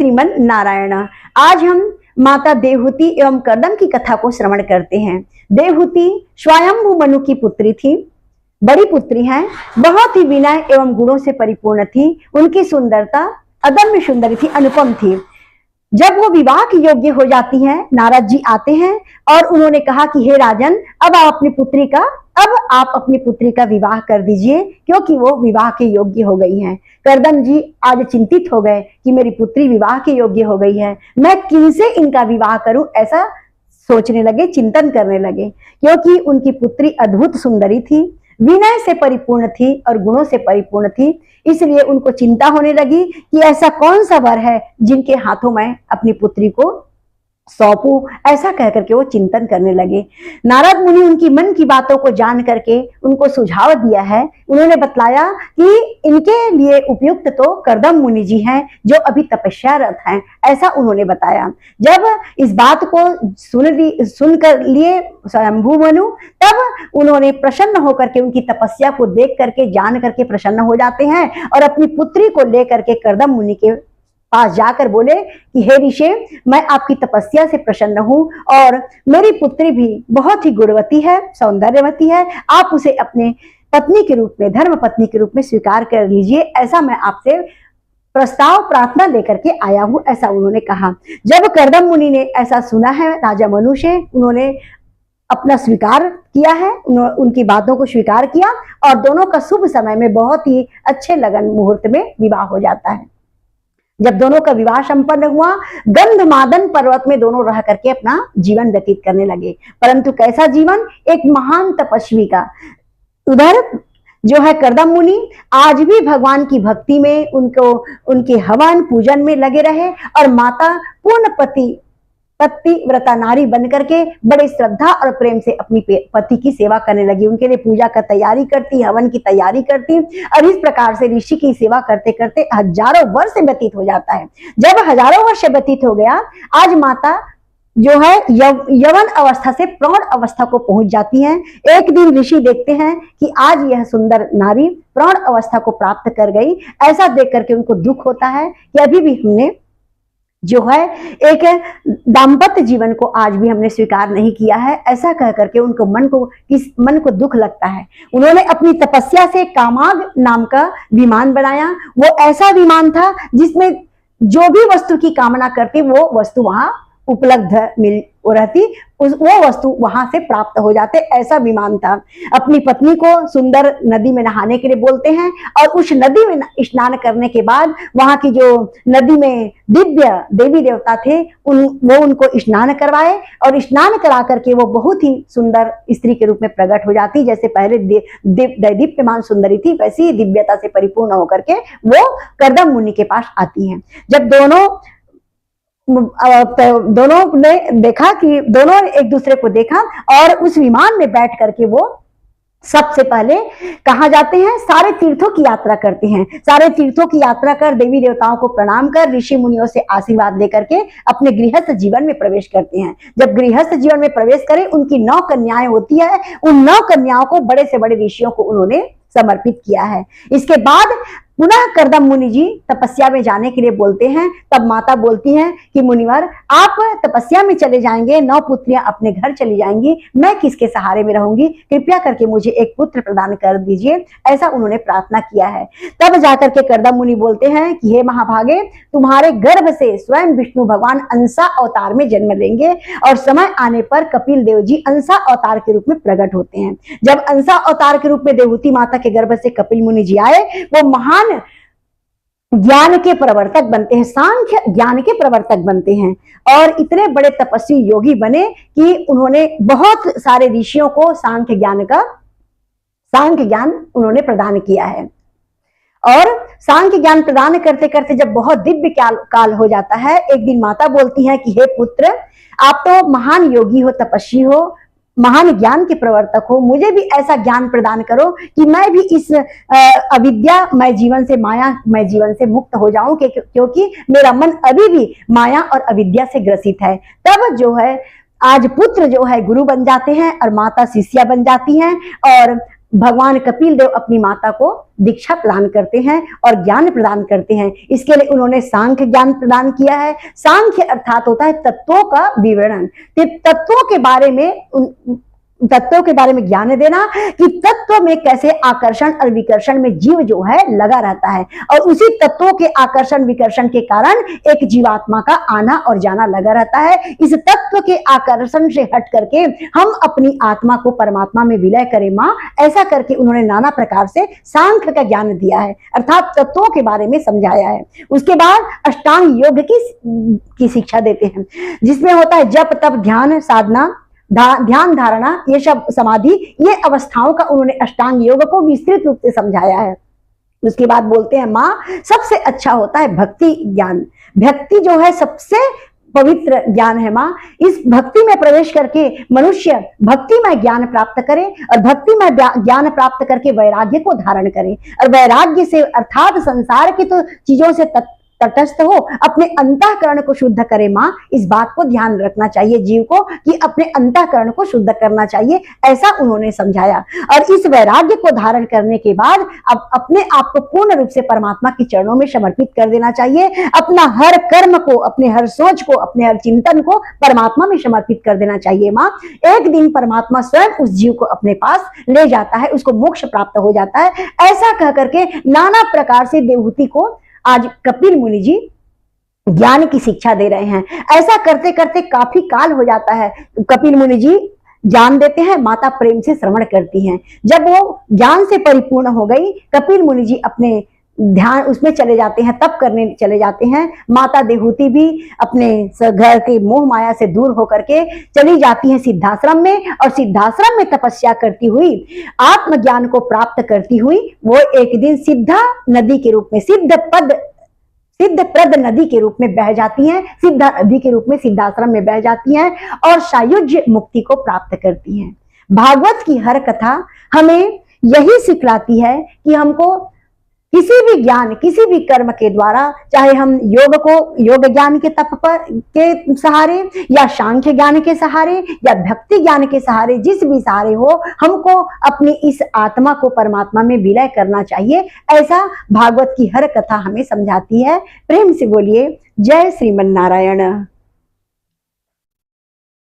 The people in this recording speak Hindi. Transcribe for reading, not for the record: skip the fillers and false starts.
श्रीमन नारायण। आज हम माता देवहूति एवं कर्दम की कथा को श्रवण करते हैं। देवहूति स्वयंभू मनु की पुत्री थी, बड़ी पुत्री हैं, बहुत ही विनय एवं गुणों से परिपूर्ण थी। उनकी सुंदरता अदम्य सुंदरी थी, अनुपम थी। जब वो विवाह के योग्य हो जाती हैं, नारद जी आते हैं और उन्होंने कहा कि हे राजन, अब आप अपनी पुत्री का विवाह कर दीजिए, क्योंकि वो विवाह के योग्य हो गई हैं। कर्दम जी आज चिंतित हो गए कि मेरी पुत्री विवाह के योग्य हो गई है, मैं किनसे इनका विवाह करूं, ऐसा सोचने लगे, चिंतन करने लगे। क्योंकि उनकी पुत्री अद्भुत सुंदरी थी, विनय से परिपूर्ण थी और गुणों से परिपूर्ण थी, इसलिए उनको चिंता होने लगी कि ऐसा कौन सा वर है जिनके हाथों मैं अपनी पुत्री को सौंपूं। ऐसा कह करके वो चिंतन करने लगे। नारद मुनि उनकी मन की बातों को जान करके उनको सुझाव दिया है। उन्होंने बतलाया कि इनके लिए उपयुक्त तो कर्दम मुनि जी हैं, जो अभी तपस्यारत हैं, ऐसा उन्होंने बताया। जब इस बात को सुन कर लिए स्वयंभू मनु, तब उन्होंने प्रसन्न होकर के उनकी तपस्या को देख करके, जान करके प्रसन्न हो जाते हैं और अपनी पुत्री को लेकर के कर्दम मुनि के पास जाकर बोले कि हे ऋषि, मैं आपकी तपस्या से प्रसन्न हूं और मेरी पुत्री भी बहुत ही गुणवती है, सौंदर्यवती है, आप उसे अपने पत्नी के रूप में, धर्म पत्नी के रूप में स्वीकार कर लीजिए, ऐसा मैं आपसे प्रस्ताव प्रार्थना लेकर के आया हूं, ऐसा उन्होंने कहा। जब कर्दम मुनि ने ऐसा सुना है राजा मनु से, उन्होंने अपना स्वीकार किया है, उनकी बातों को स्वीकार किया और दोनों का शुभ समय में, बहुत ही अच्छे लगन मुहूर्त में विवाह हो जाता है। जब दोनों का विवाह संपन्न हुआ, गंधमादन पर्वत में दोनों रह करके अपना जीवन व्यतीत करने लगे। परंतु कैसा जीवन, एक महान तपस्वी का। उधर जो है कर्दम मुनि आज भी भगवान की भक्ति में, उनके हवन पूजन में लगे रहे और माता पूर्ण पतिव्रता नारी बनकर के बड़े श्रद्धा और प्रेम से अपनी पति की सेवा करने लगी। उनके लिए पूजा का तैयारी करती, हवन की तैयारी करती और इस प्रकार से ऋषि की सेवा करते करते हजारों वर्ष व्यतीत हो जाता है। जब हजारों वर्ष व्यतीत हो गया, आज माता जो है यवन अवस्था से प्रौढ़ अवस्था को पहुंच जाती हैं। एक दिन ऋषि देखते हैं कि आज यह सुंदर नारी प्रौढ़ अवस्था को प्राप्त कर गई। ऐसा देख करके उनको दुख होता है कि अभी भी हमने जो है एक दाम्पत्य जीवन को आज भी हमने स्वीकार नहीं किया है। ऐसा कह करके उनको मन को दुख लगता है। उन्होंने अपनी तपस्या से कामाग नाम का विमान बनाया। वो ऐसा विमान था जिसमें जो भी वस्तु की कामना करती वो वस्तु वहां उपलब्ध रहती, वो वस्तु वहां से प्राप्त हो जाते, ऐसा विमान था। अपनी पत्नी को सुंदर नदी में नहाने के लिए बोलते हैं और उस नदी में स्नान करने के बाद वहां की जो नदी में दिव्य देवी देवता थे, वो उनको स्नान करवाए और स्नान करा करके वो बहुत ही सुंदर स्त्री के रूप में प्रकट हो जाती। जैसे पहले दीप्यमान सुंदरी थी, वैसी ही दिव्यता से परिपूर्ण होकर के वो कर्दम मुनि के पास आती हैं। जब दोनों ने देखा कि दोनों एक दूसरे को देखा और उस विमान में बैठ करके वो सबसे पहले कहाँ जाते हैं, सारे तीर्थों की यात्रा करते हैं। सारे तीर्थों की यात्रा कर, देवी देवताओं को प्रणाम कर, ऋषि मुनियों से आशीर्वाद लेकर के अपने गृहस्थ जीवन में प्रवेश करते हैं। जब गृहस्थ जीवन में प्रवेश करें, उनकी 9 कन्याएं होती है, उन 9 कन्याओं को बड़े से बड़े ऋषियों को उन्होंने समर्पित किया है। इसके बाद पुनः कर्दम मुनि जी तपस्या में जाने के लिए बोलते हैं। तब माता बोलती हैं कि मुनिवर, आप तपस्या में चले जाएंगे, 9 पुत्रियां अपने घर चली जाएंगी, मैं किसके सहारे में रहूंगी, कृपया करके मुझे एक पुत्र प्रदान कर दीजिए, ऐसा उन्होंने प्रार्थना किया है। तब जाकर के कर्दम मुनि बोलते हैं कि हे महाभागे, तुम्हारे गर्भ से स्वयं विष्णु भगवान अंसा अवतार में जन्म लेंगे और समय आने पर कपिल देव जी अंसा अवतार के रूप में प्रकट होते हैं। जब अंसा अवतार के रूप में देवहूति माता के गर्भ से कपिल मुनि जी आए, वो महान ज्ञान के प्रवर्तक बनते हैं, सांख्य ज्ञान के प्रवर्तक बनते हैं और इतने बड़े तपस्वी योगी बने कि उन्होंने बहुत सारे ऋषियों को सांख्य ज्ञान उन्होंने प्रदान किया है। और सांख्य ज्ञान प्रदान करते करते जब बहुत दिव्य काल हो जाता है, एक दिन माता बोलती है कि हे पुत्र, आप तो महान योगी हो, तपस्वी हो, महान ज्ञान के प्रवर्तक हो, मुझे भी ऐसा ज्ञान प्रदान करो कि मैं भी इस अविद्यामय जीवन से, मायामय जीवन से मुक्त हो जाऊं, क्योंकि मेरा मन अभी भी माया और अविद्या से ग्रसित है। तब जो है आज पुत्र जो है गुरु बन जाते हैं और माता शिष्या बन जाती हैं और भगवान कपिल देव अपनी माता को दीक्षा प्रदान करते हैं और ज्ञान प्रदान करते हैं। इसके लिए उन्होंने सांख्य ज्ञान प्रदान किया है। सांख्य अर्थात होता है तत्वों का विवरण, तत्वों के बारे में ज्ञान देना कि तत्व में कैसे आकर्षण और विकर्षण में जीव जो है लगा रहता है, और उसी तत्वों के आकर्षण विकर्षण के कारण एक जीवात्मा का आना और जाना लगा रहता है। इस तत्व के आकर्षण से हट करके हम अपनी आत्मा को परमात्मा में विलय करें मां, ऐसा करके उन्होंने नाना प्रकार से सांख्य का ज्ञान दिया है, अर्थात तत्वों के बारे में समझाया है। उसके बाद अष्टांग योग की शिक्षा देते हैं, जिसमें होता है जप तप ध्यान साधना ध्यान धारणा, ये सब समाधि, ये अवस्थाओं का उन्होंने अष्टांग योग को विस्तृत रूप से समझाया है। उसके बाद बोलते हैं माँ सबसे अच्छा होता है भक्ति ज्ञान। भक्ति जो है सबसे पवित्र ज्ञान है माँ। इस भक्ति में प्रवेश करके मनुष्य भक्तिमय ज्ञान प्राप्त करे और भक्तिमय ज्ञान प्राप्त करके वैराग्य को धारण करे, और वैराग्य से अर्थात संसार की तो चीजों से तटस्थ हो, अपने अंतःकरण को शुद्ध करे माँ। इस बात को ध्यान रखना चाहिए जीव को कि अपने अंतःकरण को शुद्ध करना चाहिए, ऐसा उन्होंने समझाया। और इस वैराग्य को धारण करने के बाद अब अपने आप को पूर्ण रूप से परमात्मा के चरणों में समर्पित कर देना चाहिए। अपना हर कर्म को, अपने हर सोच को, अपने हर चिंतन को परमात्मा में समर्पित कर देना चाहिए माँ। एक दिन परमात्मा स्वयं उस जीव को अपने पास ले जाता है, उसको मोक्ष प्राप्त हो जाता है। ऐसा कह करके नाना प्रकार से देवहूति को आज कपिल मुनि जी ज्ञान की शिक्षा दे रहे हैं। ऐसा करते करते काफी काल हो जाता है, कपिल मुनि जी ज्ञान देते हैं, माता प्रेम से श्रवण करती हैं। जब वो ज्ञान से परिपूर्ण हो गई, कपिल मुनि जी अपने ध्यान उसमें चले जाते हैं, तप करने चले जाते हैं। माता देवहूति भी अपने घर के मोह माया से दूर होकर के चली जाती हैं सिद्धाश्रम में, और सिद्धाश्रम में तपस्या करती हुई आत्मज्ञान को प्राप्त करती हुई वो एक दिन सिद्धा नदी के रूप में, सिद्धप्रद नदी के रूप में बह जाती हैं, सिद्धा नदी के रूप में सिद्धाश्रम में बह जाती हैं और सायुज्य मुक्ति को प्राप्त करती हैं। भागवत की हर कथा हमें यही सिखलाती है कि हमको किसी भी ज्ञान, किसी भी कर्म के द्वारा, चाहे हम योग ज्ञान के तप पर के सहारे या सांख्य ज्ञान के सहारे या भक्ति ज्ञान के सहारे, जिस भी सहारे हो, हमको अपनी इस आत्मा को परमात्मा में विलय करना चाहिए। ऐसा भागवत की हर कथा हमें समझाती है। प्रेम से बोलिए जय श्रीमन नारायण।